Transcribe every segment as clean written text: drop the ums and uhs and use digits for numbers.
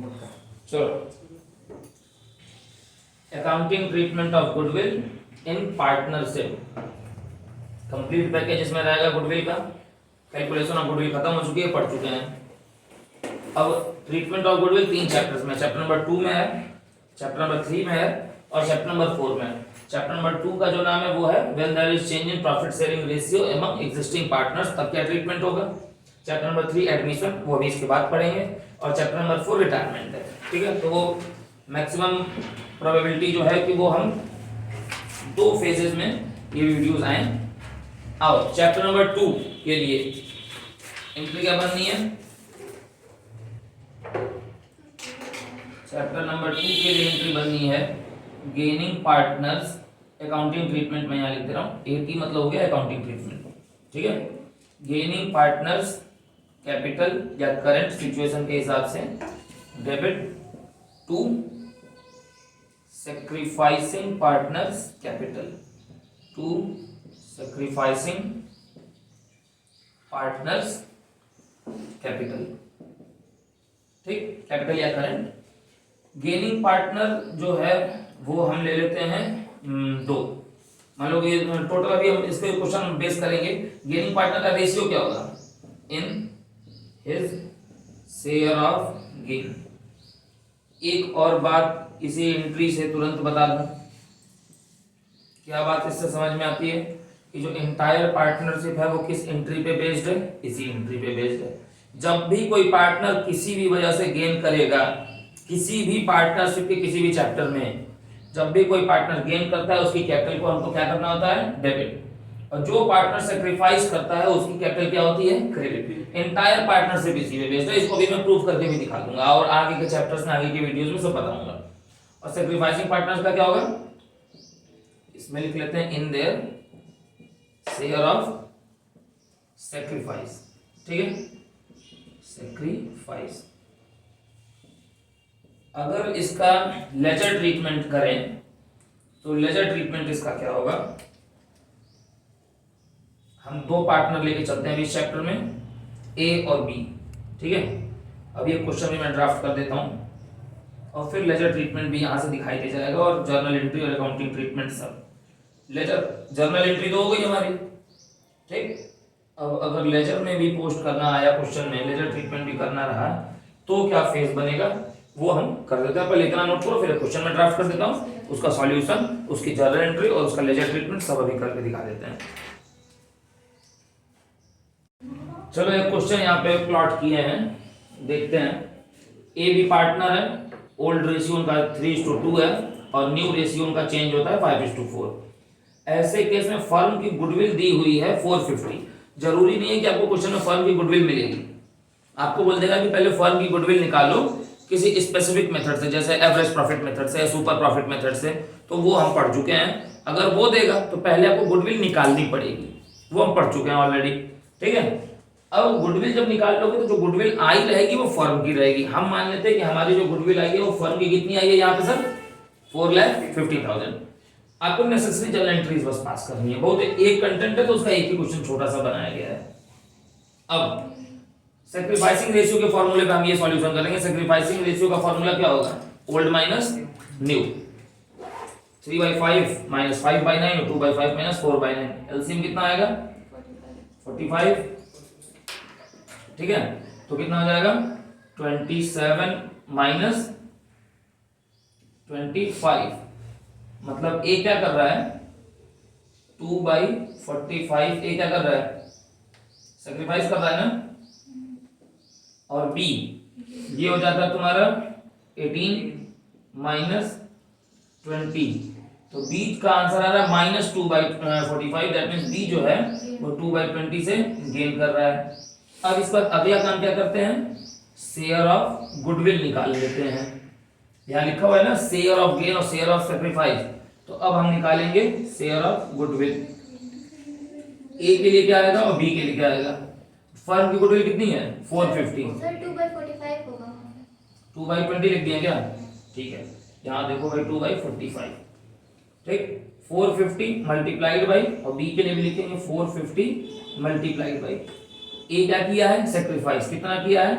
चलो, accounting treatment of goodwill in partnership, complete package इसमें रहेगा गुडविल का। कैलकुलेशन ऑफ गुडविल खत्म हो चुकी है, पढ़ चुके हैं। अब ट्रीटमेंट ऑफ गुडविल 3 चैप्टर्स में, चैप्टर नंबर 2 में है, चैप्टर नंबर 3 में है और चैप्टर नंबर 4 में है। चैप्टर नंबर 2 का जो नाम है वो है when there is change in profit sharing ratio among existing partners, तब क्या ट्रीटमेंट होगा। चैप्टर नंबर 3 एडमिशन, वो भी इसके बाद पढ़ेंगे। और चैप्टर नंबर 4 रिटायरमेंट है, ठीक है। तो वो मैक्सिमम प्रोबेबिलिटी जो है कि वो हम 2 फेजेस में ये वीडियोस आए। आओ चैप्टर नंबर 2 के लिए एंट्री क्या बननी है। चैप्टर नंबर 2 के लिए एंट्री बननी है गेनिंग पार्टनर्स अकाउंटिंग ट्रीटमेंट। मैं यहाँ लिख दे रहा हूँ, एटी मतलब हो गया अकाउंटिंग ट्रीटमेंट, ठीक है। गेनिंग पार्टनर्स कैपिटल या करंट सिचुएशन के हिसाब से, debit to sacrificing partners capital, to sacrificing partners capital, ठीक, कैपिटल या करंट। गेनिंग पार्टनर जो है वो हम ले लेते हैं 2। मान लो ये टोटल, अभी हम इसके क्वेश्चन बेस करेंगे। गेनिंग पार्टनर का रेशियो क्या होगा in his share of gain. एक और बात इसी एंट्री से तुरंत बता दूं, क्या बात इससे समझ में आती है कि जो एंटायर पार्टनरशिप है वो किस एंट्री पे बेस्ड है, इसी एंट्री पे बेस्ड है। जब भी कोई पार्टनर किसी भी वजह से गेन करेगा, किसी भी पार्टनरशिप के किसी भी चैप्टर में जब भी कोई पार्टनर गेन करता है उसकी कैपिटल को हमको क्या करना होता है, डेबिट। और जो पार्टनर सेक्रीफाइस करता है उसकी कैपिटल क्या होती है, क्रेडिट। एंटायर पार्टनरशिप इसी पे बेस्ड है। इसको भी मैं प्रूफ करके भी दिखा दूंगा और आगे के चैप्टर्स में, आगे की वीडियोस में सब बताऊंगा। और सेक्रीफाइसिंग पार्टनर्स का क्या होगा, इसमें लिख लेते हैं in their share of sacrifice, ठीक है, सेक्रीफाइस। अगर इसका लेजर ट्रीटमेंट करें तो लेजर ट्रीटमेंट इसका क्या होगा, हम 2 पार्टनर लेके चलते हैं इस चैप्टर में, ए और बी, ठीक है। अब ये क्वेश्चन भी मैं ड्राफ्ट कर देता हूं और फिर लेजर ट्रीटमेंट भी यहां से दिखाई दे जाएगा और जर्नल एंट्री और अकाउंटिंग ट्रीटमेंट सब। लेजर जर्नल एंट्री तो हो गई हमारी, ठीक। अब अगर लेजर में भी पोस्ट करना आया क्वेश्चन में, लेजर ट्रीटमेंट भी करना रहा तो क्या फेज बनेगा वो हम कर देते हैं। पहले इतना नोट करो, फिर क्वेश्चन में ड्राफ्ट कर देता हूं, उसका सॉल्यूशन, उसकी जर्नल एंट्री और उसका लेजर ट्रीटमेंट सब अभी करके दिखा देते हैं। चलो एक क्वेश्चन यहाँ पे प्लॉट किए हैं, देखते हैं। ए बी पार्टनर है, ओल्ड रेशियो उनका 3:2 है और न्यू रेशियो उनका चेंज होता है 5:4। ऐसे केस में फर्म की गुडविल दी हुई है 450। जरूरी नहीं है कि आपको क्वेश्चन में फर्म की गुडविल मिलेगी, आपको बोल देगा कि पहले फर्म की गुडविल निकालो किसी स्पेसिफिक मेथड से, जैसे एवरेज प्रॉफिट मेथड से, सुपर प्रॉफिट मेथड से, तो वो हम पढ़ चुके हैं। अगर वो देगा तो पहले आपको गुडविल निकालनी पड़ेगी, वो हम पढ़ चुके हैं ऑलरेडी, ठीक है। अब गुडविल जब निकाल लोगे तो जो गुडविल आई रहेगी वो फर्म की रहेगी। हम मान लेते हैं कि हमारी जो गुडविल आई है वो फर्म की कितनी आई है, यहाँ पे सर 4,50,000। आपको नेसेसरी जर्नल एंट्रीज बस पास करनी है, बहुत एक कंटेंट है तो उसका एक ही क्वेश्चन छोटा सा बनाया गया है। अब सैक्रिफाइसिंग रेशियो के फॉर्मूले पे हम ये सॉल्यूशन करेंगे। सैक्रिफाइसिंग रेशियो का फॉर्मूला क्या होगा, ओल्ड माइनस न्यू, 3/5 माइनस 5/9 और 2/5 माइनस 4/9। एलसीएम कितना आएगा 45, ठीक है। तो कितना हो जाएगा 27 माइनस 25, मतलब ए क्या कर रहा है 2/45, ए क्या कर रहा है सैक्रिफाइस कर रहा है ना। और बी ये हो जाता है तुम्हारा 18 माइनस 20, तो बी का आंसर आ रहा है -2/45। दैट मींस बी जो है वो 2/20 से गेन कर रहा है। अब इस पर अगला काम क्या करते हैं, शेयर ऑफ गुडविल निकाल लेते हैं। यहाँ लिखा हुआ है ना शेयर ऑफ गेन और शेयर ऑफ सैक्रिफाइस, तो अब हम निकालेंगे शेयर ऑफ गुडविल। ए के लिए क्या आएगा और बी के लिए क्या आएगा। फर्म की गुडविल कितनी है 450, सर 2/45 होगा, 2/20 लिख दिया क्या, ठीक है। यहाँ देखो भाई 2/45, ठीक। 450 मल्टीप्लाइड बाई, और बी के लिए भी लिखेंगे 450 मल्टीप्लाइड बाई। ए क्या किया है सैक्रिफाइस, कितना किया है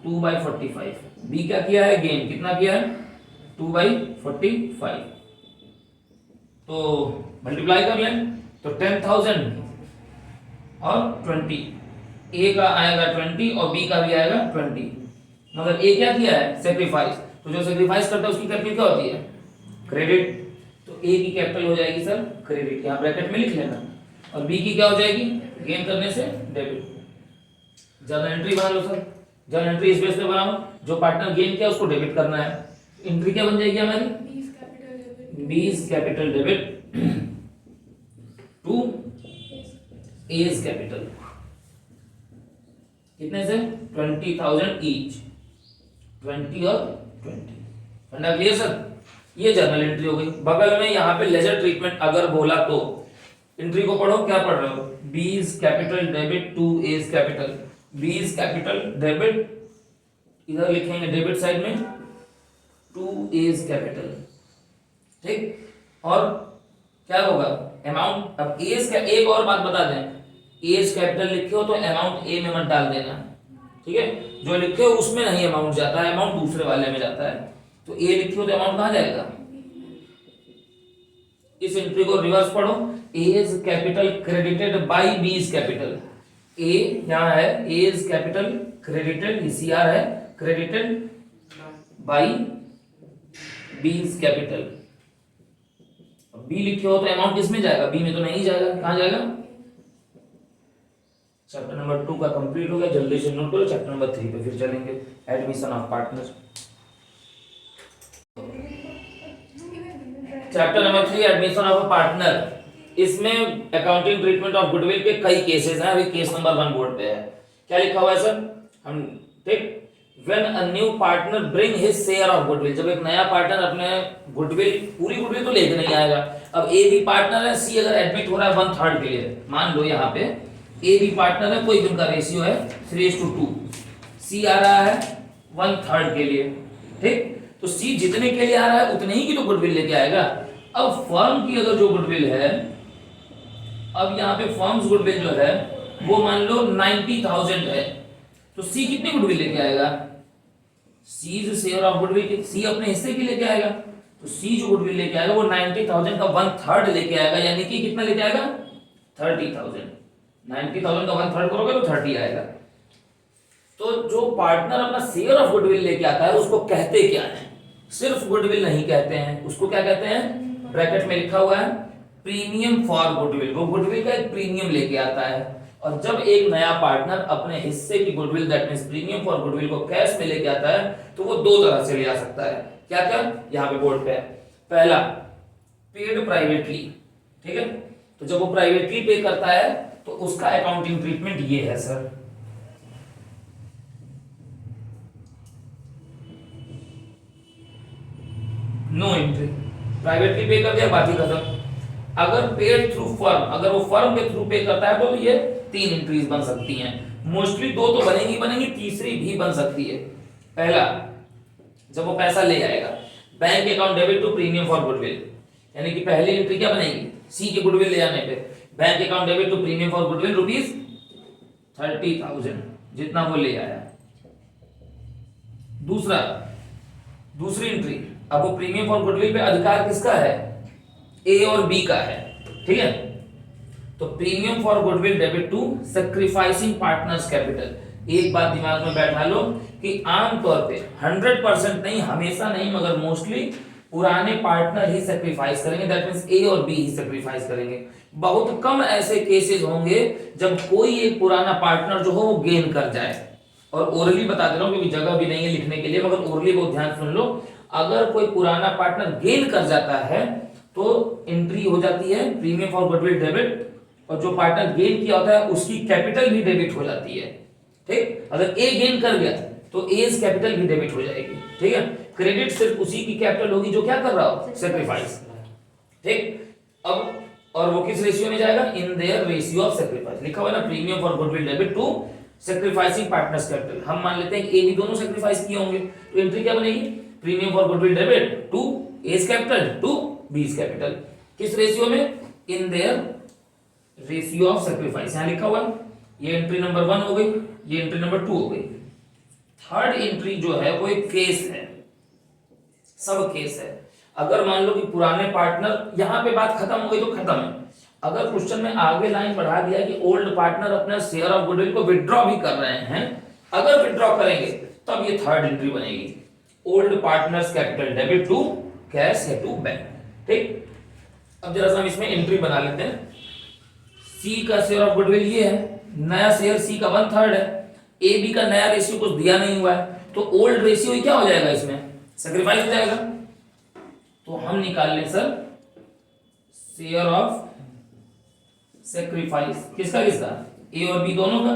2/45। बी क्या किया है, गेन कितना किया है, 2/45। तो मल्टीप्लाई कर लें तो 10,000 और 20, ए का आएगा 20 और बी का भी आएगा 20। मगर ए क्या किया है, सेक्रीफाइस। तो जो सेक्रीफाइस करता है उसकी कैपिटल क्या होती है, क्रेडिट। तो ए की कैपिटल हो जाएगी सर क्रेडिट, यहाँ ब्रैकेट में लिख लेना। और बी की क्या हो जाएगी, गेन करने से डेबिट। जर्नल एंट्री बना लो सर। जर्नल एंट्री इस बेस पे बनाओ, जो पार्टनर गेन किया उसको डेबिट करना है। एंट्री क्या बन जाएगी हमारी, B's capital debit to A's capital. कितने से, 20,000 ईच, 20 और 20। Funda clear sir. ये जर्नल एंट्री हो गई। बगल में यहाँ पे लेजर ट्रीटमेंट अगर बोला तो एंट्री को पढ़ो, क्या पढ़ रहे हो, B's capital debit to A's capital. B's capital debit, इधर लिखेंगे डेबिट साइड में, टू एज कैपिटल, ठीक। और क्या होगा, अमाउंट। अब एज का एक और बात बता दें, एज कैपिटल लिखे हो तो अमाउंट ए में मत डाल देना, ठीक है। जो लिखे हो उसमें नहीं अमाउंट जाता है, अमाउंट दूसरे वाले में जाता है। तो ए लिखे हो तो अमाउंट कहां जाएगा, इस एंट्री को रिवर्स पढ़ो, A's capital credited by B's capital. A यहां है, एज कैपिटल क्रेडिटेड, सीआर है, credited by B's capital. B लिखे हो तो अमाउंट किसमें जाएगा, बी में तो नहीं जाएगा, कहां जाएगा। चैप्टर नंबर 2 का कंप्लीट हो गया, जल्दी से नोट करो। चैप्टर नंबर 3 पे फिर चलेंगे, admission of partner. Chapter number 3 admission of a partner. इसमें अकाउंटिंग ट्रीटमेंट ऑफ गुडविल के कई केसेस हैं। अभी केस नंबर 1 बोर्ड पे है। क्या लिखा हुआ है सर, हम ठीक, when a new partner bring his share of goodwill. जब एक नया पार्टनर अपने गुडविल, पूरी गुडविल तो लेके नहीं आएगा। अब ए भी पार्टनर है, सी अगर एडमिट हो रहा है 1/3 के लिए, मान लो यहाँ पे ए भी पार्टनर है, कोई भी उनका रेशियो है 3:2, सी आ रहा है 1/3 के लिए, ठीक। तो सी जितने के लिए आ रहा है उतने ही की तो गुडविल लेके आएगा। अब फर्म की अगर जो गुडविल है, अब यहाँ पे फर्म्स गुडविल जो है वो मान लो 90,000 है, तो सी कितनी गुडविल लेके आएगा, सी शेयर ऑफ गुडविल, सी अपने हिस्से की लेके आएगा। तो सी जो गुडविल लेके आएगा वो 90,000 का 1/3 लेके आएगा, यानी कि कितना लेके आएगा, 30,000। 90,000 का 1/3 करोगे तो 30 आएगा। तो जो पार्टनर अपना शेयर ऑफ गुडविल लेके आता है उसको कहते क्या है, सिर्फ गुडविल नहीं कहते हैं, उसको क्या कहते हैं, ब्रैकेट में लिखा हुआ है प्रीमियम फॉर गुडविल। वो गुडविल का एक प्रीमियम लेके आता है। और जब एक नया पार्टनर अपने हिस्से की goodwill, that means premium for goodwill को कैश में लेके आता है, तो वो दो तरह से ले आ सकता है। क्या क्या, यहाँ पे बोर्ड पे है। पहला, पेड प्राइवेटली, ठीक है। तो जब वो प्राइवेटली पे करता है तो उसका अकाउंटिंग ट्रीटमेंट ये है सर। नो एंट्री, प्राइवेटली पे कर दिया, बाकी खत्म। अगर पेड थ्रू फर्म, अगर वो फर्म के थ्रू पे करता है तो ये 3 एंट्रीज बन सकती हैं। मोस्टली 2 तो बनेंगी, तीसरी भी बन सकती है। पहला, जब वो पैसा ले आएगा, bank account debit to premium for goodwill, यानी कि पहली एंट्री क्या बनेगी, सी के गुडविल ले आने पे bank account debit to premium for goodwill ₹30,000, जितना वो ले आया। दूसरी एंट्री, अब वो प्रीमियम फॉर गुडविल पे अधिकार किसका है, ए और बी का है, ठीक है। तो premium for goodwill debit to sacrificing partners capital. एक बात दिमाग में बैठा लो कि आमतौर पे 100% नहीं, हमेशा नहीं, मगर मोस्टली पुराने पार्टनर ही सैक्रिफाइस करेंगे, दैट मींस ए और बी ही सैक्रिफाइस करेंगे। बहुत कम ऐसे केसेस होंगे जब कोई एक पुराना पार्टनर जो हो वो गेन कर जाए। और ओरली बता दे रहा हूं क्योंकि जगह भी नहीं है लिखने के लिए, मगर ओरली बहुत ध्यान सुन लो। अगर कोई पुराना पार्टनर गेन कर जाता है तो एंट्री हो जाती है प्रीमियम फॉर गुडविल डेबिट, और जो पार्टनर गेन किया होता है उसकी कैपिटल भी डेबिट हो जाती है, ठीक। अगर ए गेन कर गया तो एज कैपिटल भी डेबिट हो जाएगी, ठीक है। क्रेडिट सिर्फ उसी की कैपिटल होगी जो क्या कर रहा हो, सैक्रिफाइस, ठीक। अब और वो किस रेशियो में जाएगा, in their ratio of sacrifice. लिखा हुआ है ना, premium for goodwill debit to sacrificing partners capital. हम मान लेते हैं ए बी दोनों सैक्रिफाइस किए होंगे, तो एंट्री क्या बनेगी, premium for goodwill debit to A's capital to B's capital. किस रेशियो में, in their ratio of sacrifice. यहां लिखा हुआ है, ये एंट्री नंबर 1 हो गई, ये एंट्री नंबर 2 हो गई। थर्ड एंट्री जो है वो एक केस है, सब केस है। अगर मान लो कि पुराने पार्टनर, यहां पे बात खत्म हो गई तो खत्म है। अगर क्वेश्चन में आगे लाइन बढ़ा दिया कि ओल्ड पार्टनर अपना शेयर ऑफ गुडविल को विड्रॉ भी कर रहे हैं, अगर विड्रॉ करेंगे तब ये थर्ड एंट्री बनेगी, old partners capital debit to cash या टू बैंक। ठीक, अब जरा सा हम इसमें एंट्री बना लेते हैं। सी का शेयर ऑफ गुडविल ये है, नया शेयर सी का 1/3 है, ए बी का नया रेशियो कुछ दिया नहीं हुआ है, तो ओल्ड रेशियो क्या हो जाएगा, इसमें सेक्रीफाइस हो जाएगा। तो हम निकाल लें सर शेयर ऑफ सेक्रीफाइस, किसका किसका, ए और बी दोनों का।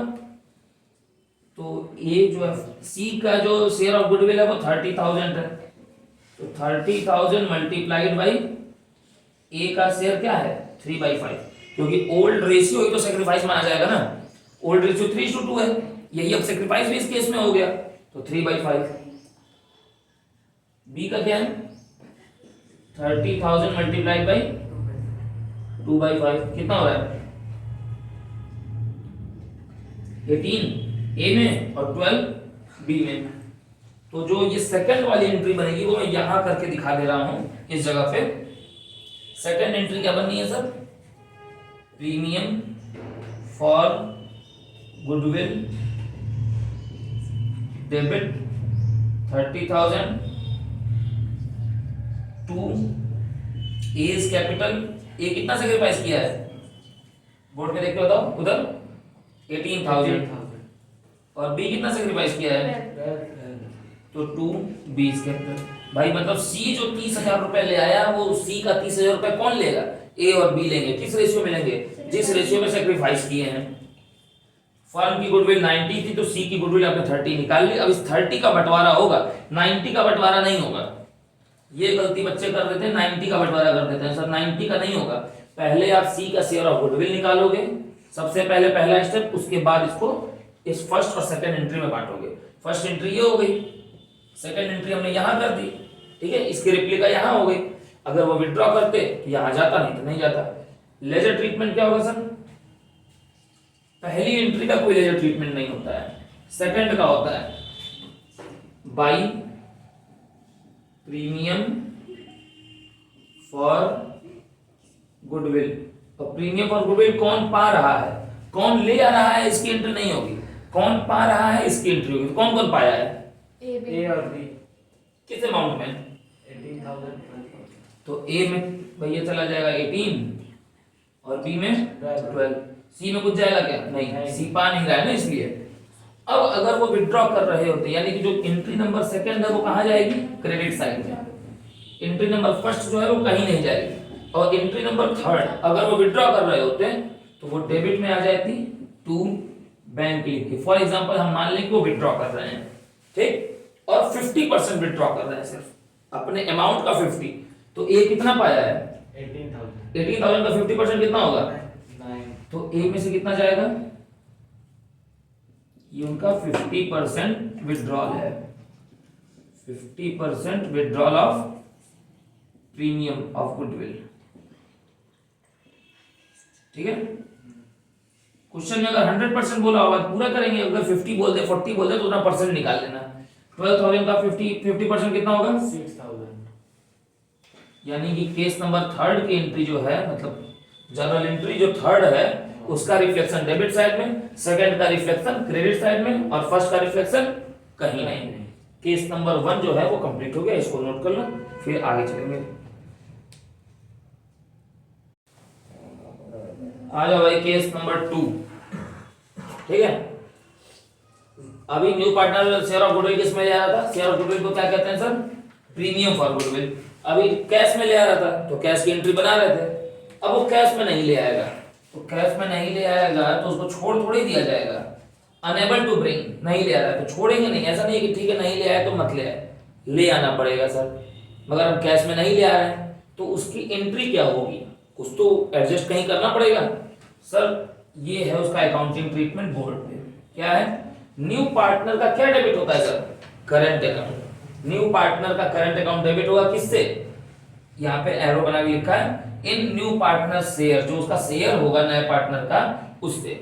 तो ए जो है सी का जो शेयर ऑफ गुडविल है वो 30,000 है, तो 30,000 मल्टीप्लाइड बाई ए का शेयर क्या है 3/5, क्योंकि ओल्ड रेशियो ही तो सेक्रीफाइस माना जाएगा ना, ओल्ड रेशियो 3:2 है, यही अब सेक्रीफाइस भी इस केस में हो गया, तो 3/5। बी का क्या है 30,000 मल्टीप्लाइड बाई 2/5, कितना हो रहा है 18 ए में और 12 बी में। तो जो ये सेकंड वाली एंट्री बनेगी वो मैं यहां करके दिखा दे रहा हूं इस जगह पे। सेकंड एंट्री क्या बननी है sir, premium for goodwill debit 30,000 to A's capital. A कितना सेक्रीफाइस किया है बोर्ड पे देख के बताओ, उधर 18,000 और बी कितना सेक्रीफाइस किया है तो 2 बी कैपिटल। भाई मतलब सी जो 30,000 रुपए ले आया वो सी का 30,000 रुपए कौन लेगा, ए और बी लेंगे, किस रेशियो में लेंगे, जिस रेशियो में सेक्रीफाइस किए हैं। फर्म की गुडविल 90 थी तो सी की गुडविल आपने 30 निकाल ली। अब इस 30 का बंटवारा होगा, 90 का बंटवारा नहीं होगा, ये गलती बच्चे कर देते हैं, 90 का बंटवारा कर देते हैं। सर 90 का नहीं होगा, पहले आप सी का शेयर ऑफ गुडविल निकालोगे, सबसे पहले पहला स्टेप, उसके बाद इसको इस फर्स्ट और सेकंड एंट्री में बांटोगे। फर्स्ट एंट्री ये हो गई, सेकंड एंट्री हमने यहां कर दी, ठीक है, इसकी रिप्लिका यहां हो गई। अगर वो विड्रॉ करते तो यहां जाता, नहीं तो नहीं जाता। लेजर ट्रीटमेंट क्या होगा सर, पहली एंट्री का कोई लेजर ट्रीटमेंट नहीं होता है, सेकंड का होता है, बाई प्रीमियम फॉर गुडविल। और प्रीमियम फॉर गुडविल कौन पा रहा है, कौन ले आ रहा है, इसकी एंट्री नहीं होगी, कौन पा रहा है इसकी एंट्री होगी। कौन कौन पाया है, ए और बी, किस अमाउंट में 18,000। तो ए में भैया चला जाएगा 18 और बी में 12, सी में कुछ जाएगा क्या, नहीं, सी पा नहीं रहा है ना, इसलिए। अब अगर वो विड्रॉ कर रहे होते, यानी कि जो एंट्री नंबर सेकंड है वो कहां जाएगी, क्रेडिट साइड में, एंट्री नंबर फर्स्ट जो है वो कहीं नहीं जाएगी, और एंट्री नंबर थर्ड अगर वो विड्रॉ कर रहे होते तो वो डेबिट में आ जाती टू बैंक लिख के। फॉर एग्जांपल हम मान लें कि वो विड्रॉ कर रहे हैं, ठीक, और 50% विड्रॉ कर रहे हैं, सिर्फ अपने अमाउंट का 50, तो ए कितना पाया है 18,000 का 50% कितना होगा 9। तो ए में से कितना जाएगा, ये उनका 50% विड्रॉल है, 50% withdrawal of premium of goodwill, ठीक है। क्वेश्चन में अगर 100% बोला होगा पूरा करेंगे, अगर 50 बोल दे 40 बोल दे तो उतना परसेंट निकाल लेना। 12,000 का 50% कितना होगा 6,000। यानी कि केस नंबर थर्ड की एंट्री जो है, मतलब जनरल एंट्री जो थर्ड है उसका रिफ्लेक्शन डेबिट साइड में, सेकंड का रिफ्लेक्शन क्रेडिट साइड में, और फर्स्ट का रिफ्लेक्शन कहीं नहीं। केस नंबर 1 जो है वो कंप्लीट हो गया, इसको नोट कर लो, फिर आगे चलेंगे। आ जाओ भाई केस नंबर 2, ठीक है। अभी new partner share of goodwill किस में ले आ रहा था, शेयर ऑफ गुडविल को क्या कहते हैं सर, प्रीमियम फॉर गुडविल। अभी कैश में ले आ रहा था तो कैश की एंट्री बना रहे थे, अब वो कैश में नहीं ले आएगा, तो कैश में नहीं ले आएगा तो उसको छोड़ थोड़ी दिया जाएगा, अनेबल टू ब्रिंग, नहीं ले आ रहा है तो छोड़ेंगे नहीं, ऐसा नहीं है कि ठीक है नहीं ले आया तो मत ले आए, ले आना पड़ेगा सर। मगर हम कैश में नहीं ले आ रहे हैं तो उसकी एंट्री क्या होगी, कुछ तो एडजस्ट कहीं करना पड़ेगा सर। ये है उसका अकाउंटिंग ट्रीटमेंट बोर्ड पे, क्या है, न्यू पार्टनर का क्या डेबिट होता है sir, current account. New partner का करंट अकाउंट डेबिट होगा किससे, यहाँ पे एरो बना के लिखा है, इन न्यू पार्टनर शेयर, जो उसका शेयर होगा नए पार्टनर का उससे।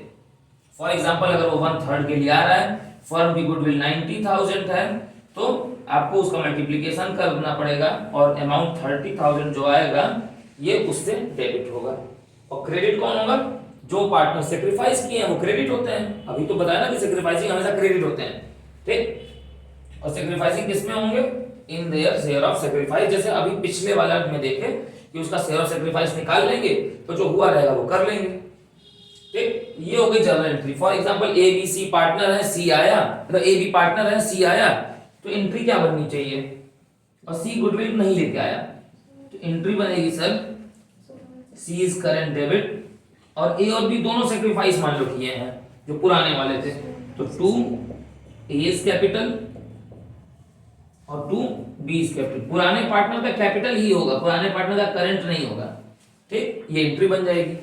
फॉर एग्जांपल अगर वो 1/3 के लिए आ रहा है, फर्म की गुडविल 90,000 है, तो आपको उसका मल्टीप्लिकेशन करना पड़ेगा और अमाउंट 30,000 जो आएगा ये उससे डेबिट होगा। और क्रेडिट कौन होगा? जो पार्टनर सेक्रीफाइस किए हैं वो क्रेडिट होते हैं। अभी तो बताया ना कि सेक्रीफाइसिंग हमेशा क्रेडिट होते हैं, ठीक। और सेक्रीफाइसिंग किसमें होंगे? In their share of sacrifice. जैसे अभी पिछले वाला में देखे कि उसका शेयर ऑफ सेक्रीफाइस निकाल लेंगे तो जो हुआ रहेगा वो कर लेंगे, ठीक। ये हो गई journal entry. For example A B C partner है, सी आया, मतलब ए बी पार्टनर है, सी आया, तो एंट्री क्या बननी चाहिए? और सी गुडविल नहीं लेके आया तो एंट्री बनेगी sir C is current debit. और ए और बी दोनों सेक्रीफाइस मान लो किए हैं जो पुराने वाले थे, तो 2 ए इज कैपिटल और 2 बी इज कैपिटल। पुराने पार्टनर का कैपिटल ही होगा, पुराने पार्टनर का करंट नहीं होगा, ठीक। ये एंट्री बन जाएगी।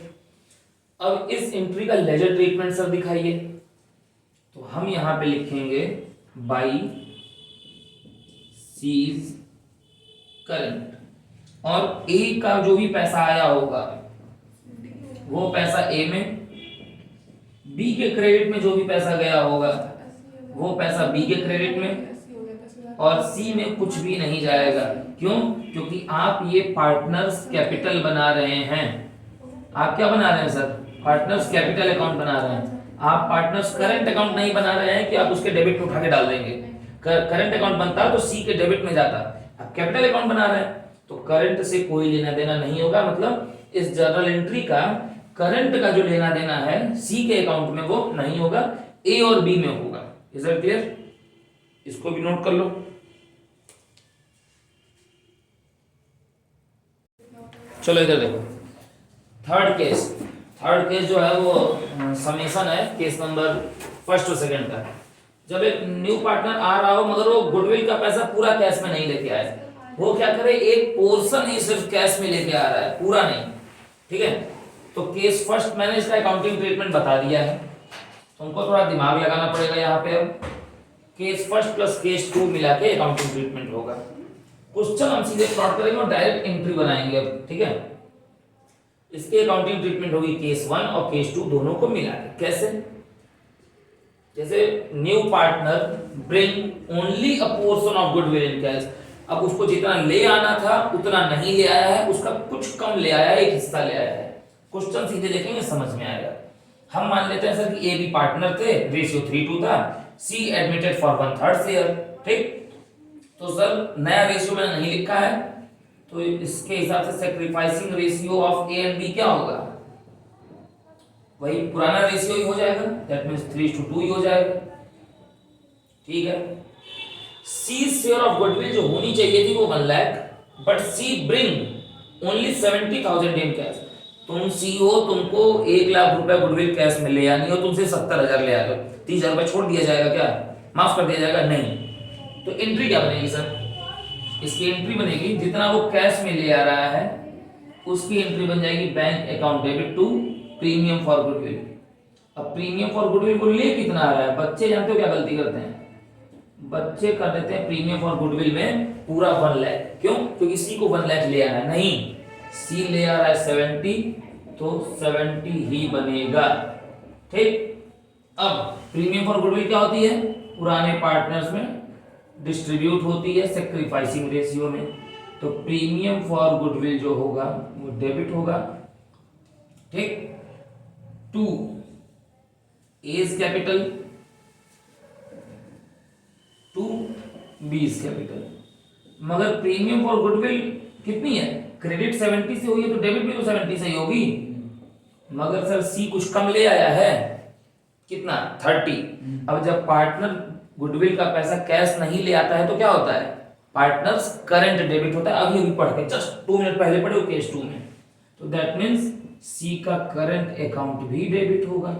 अब इस एंट्री का लेजर ट्रीटमेंट सर दिखाइए, तो हम यहां पे लिखेंगे बाई सीज करंट, और ए का जो भी पैसा आया होगा वो पैसा ए में, बी के क्रेडिट में जो भी पैसा गया होगा वो पैसा बी के क्रेडिट में, और सी में कुछ भी नहीं जाएगा। क्यों? क्योंकि आप ये पार्टनर्स कैपिटल बना रहे हैं। आप क्या बना रहे हैं सर? पार्टनर्स कैपिटल अकाउंट बना रहे हैं। आप पार्टनर्स करंट अकाउंट नहीं बना रहे हैं कि आप उसके डेबिट में उठा के डाल देंगे। करंट अकाउंट बनता तो सी के डेबिट में जाता, आप कैपिटल अकाउंट बना रहे हैं तो करंट से कोई लेना देना नहीं होगा। मतलब इस जर्नल एंट्री का करंट का जो लेना देना है सी के अकाउंट में वो नहीं होगा, ए और बी में होगा। Is it clear? इसको भी नोट कर लो। चलो इधर देखो, थर्ड केस जो है वो समेशन है केस नंबर फर्स्ट और सेकंड का। जब एक न्यू पार्टनर आ रहा हो मगर वो गुडविल का पैसा पूरा कैश में नहीं लेके आए, वो क्या करे, एक पोर्शन ही सिर्फ कैश में लेके आ रहा है, पूरा नहीं, ठीक है। तो केस फर्स्ट मैंने इसका अकाउंटिंग ट्रीटमेंट बता दिया है, तुमको थोड़ा दिमाग लगाना पड़ेगा यहाँ पे। अब केस फर्स्ट प्लस केस 2 मिला के अकाउंटिंग ट्रीटमेंट होगा। क्वेश्चन हम सीधे प्लॉट करेंगे और डायरेक्ट एंट्री बनाएंगे अब, ठीक है। इसके अकाउंटिंग ट्रीटमेंट होगी केस 1 और केस 2 दोनों को मिला के। कैसे? जैसे new partner bring only a portion of goodwill in cash. अब उसको जितना ले आना था उतना नहीं ले आया है, उसका कुछ कम ले आया है, एक हिस्सा ले आया है। क्वेश्चन सीधे देखेंगे समझ में आएगा। हम मान लेते हैं सर कि ए बी पार्टनर थे, रेशियो 3:2 था, सी एडमिटेड फॉर 1/3 शेयर, ठीक। तो सर नया रेशियो मैंने नहीं लिखा है, तो इसके हिसाब से sacrificing ratio of A and B क्या होगा? वही पुराना रेशियो ही हो जाएगा, दैट मींस 3:2 ही हो जाएगा, ठीक है। सी शेयर ऑफ गुडविल जो होनी चाहिए थी वो 1 lakh, but C bring only 70,000 in cash. तुम सी हो, तुमको 1 लाख रुपए गुडविल कैश में ले आनी हो, तुमसे 70,000 ले आ रहे हो, 30,000 रुपए छोड़ दिया जाएगा क्या? माफ कर दिया जाएगा? नहीं। तो एंट्री क्या बनेगी सर? इसकी एंट्री बनेगी जितना वो कैश में ले आ रहा है उसकी एंट्री बन जाएगी bank account debit to premium for goodwill. अब प्रीमियम फॉर गुडविल को ले कितना आ रहा है? बच्चे जानते हो क्या गलती करते हैं? बच्चे कर देते हैं प्रीमियम फॉर गुडविल में पूरा 1 लाख। क्यों? क्योंकि सी को 1 लाख ले आना है। नहीं, सी ले आ रहा है 70, तो 70 ही बनेगा, ठीक। अब प्रीमियम फॉर गुडविल क्या होती है? पुराने पार्टनर्स में डिस्ट्रीब्यूट होती है सैक्रिफाइसिंग रेशियो में, तो प्रीमियम फॉर गुडविल जो होगा वो डेबिट होगा, ठीक। 2 A is capital, 2 B is capital. मगर प्रीमियम फॉर गुडविल कितनी है? क्रेडिट 70 से हुई है तो डेबिट भी तो 70 से ही होगी। मगर सर सी कुछ कम ले आया है, कितना? 30। अब जब पार्टनर गुडविल का पैसा कैश नहीं ले आता है तो क्या होता है? पार्टनर्स करंट डेबिट होता है। अभी पढ़ के जस्ट 2 मिनट पहले पढ़े हो केस 2 में। तो दैट मींस सी का करंट अकाउंट भी डेबिट होगा,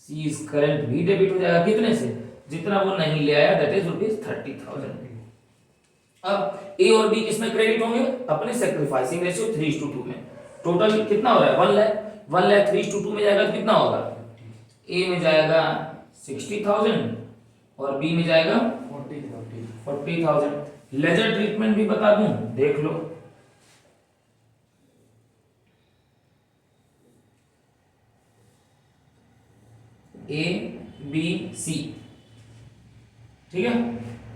सी इज करंट भी डेबिट हो जाएगा। कितने से? जितना वो नहीं ले आया, दैट इज ₹30,000। अब ए और बी किसमें क्रेडिट होंगे? अपने सैक्रिफाइसिंग रेशियो 3:2 में। टोटल कितना हो रहा है? 1 लाख। 1 लाख 3:2 में जाएगा तो कितना होगा? ए में जाएगा 60,000 और बी में जाएगा 40,000। लेजर ट्रीटमेंट भी बता दूं, देख लो। ए बी सी ठीक है,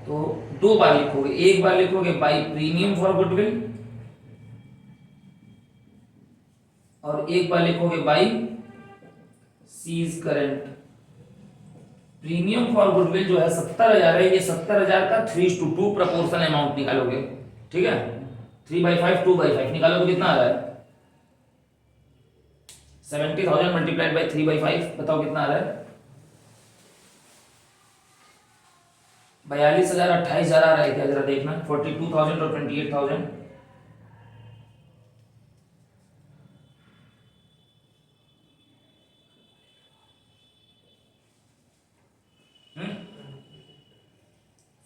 तो दो बार लिखोगे, एक बार लिखोगे बाई प्रीमियम फॉर गुडविल और एक बार लिखोगे by C's current. Premium for goodwill जो है 70,000 है, ये 70,000 का 3:2 प्रपोर्शनल अमाउंट निकालोगे, ठीक है, 3/5 2/5 निकालो तो कितना आ रहा है 70,000 मल्टीप्लाइड बाई 3/5, बताओ कितना आ रहा है 42,000 28,000 आ रहा है क्या, जरा देखना 42,000 और 28,000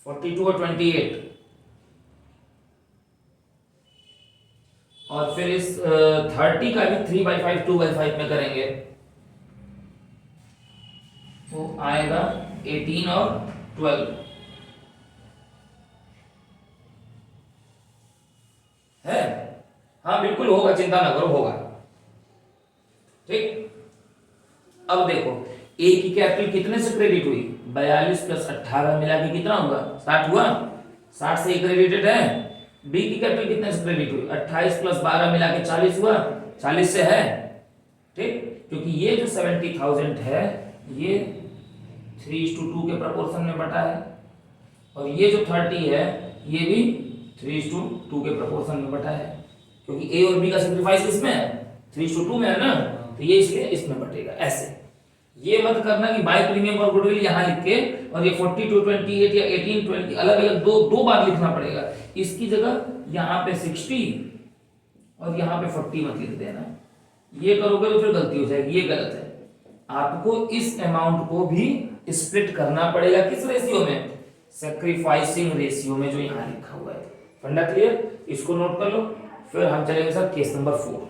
42 और 28 और फिर इस 30 का भी 3/5 2/5 में करेंगे तो आएगा 18 और 12 है। हाँ बिल्कुल होगा, चिंता ना करो, होगा। ठीक, अब देखो ए की कैपिटल कितने से क्रेडिट हुई 42 प्लस 18 मिला के कितना हुआ 60 हुआ, 60 से क्रेडिटेड है। बी की कैपिटल कितने से क्रेडिट हुई 28 प्लस 12 मिला के 40 हुआ, 40 से है। ठीक, क्योंकि ये जो 70,000 है ये 3:2 के प्रपोर्शन में बटा है और ये जो 30 है ये भी 3:2 के प्रपोर्शन में बटा है, क्योंकि ए और बी का सैक्रिफाइस इसमें है 3:2 में है ना, तो ये इसलिए इसमें बटेगा। ऐसे ये मत करना कि बाय प्रीमियम और गुडविल यहां लिख के और ये 42 28 या 18 20 अलग अलग दो बार लिखना पड़ेगा। इसकी जगह यहाँ पे 60 और यहाँ पे 40 मत लिख देना, ये करोगे तो फिर गलती हो जाएगी, ये गलत है। आपको इस अमाउंट को भी स्प्लिट करना पड़ेगा, किस रेशियो में सैक्रिफाइसिंग रेशियो में जो यहाँ लिखा हुआ है। फंडा क्लियर, इसको नोट कर लो। फिर हम चलेंगे सर केस नंबर 4।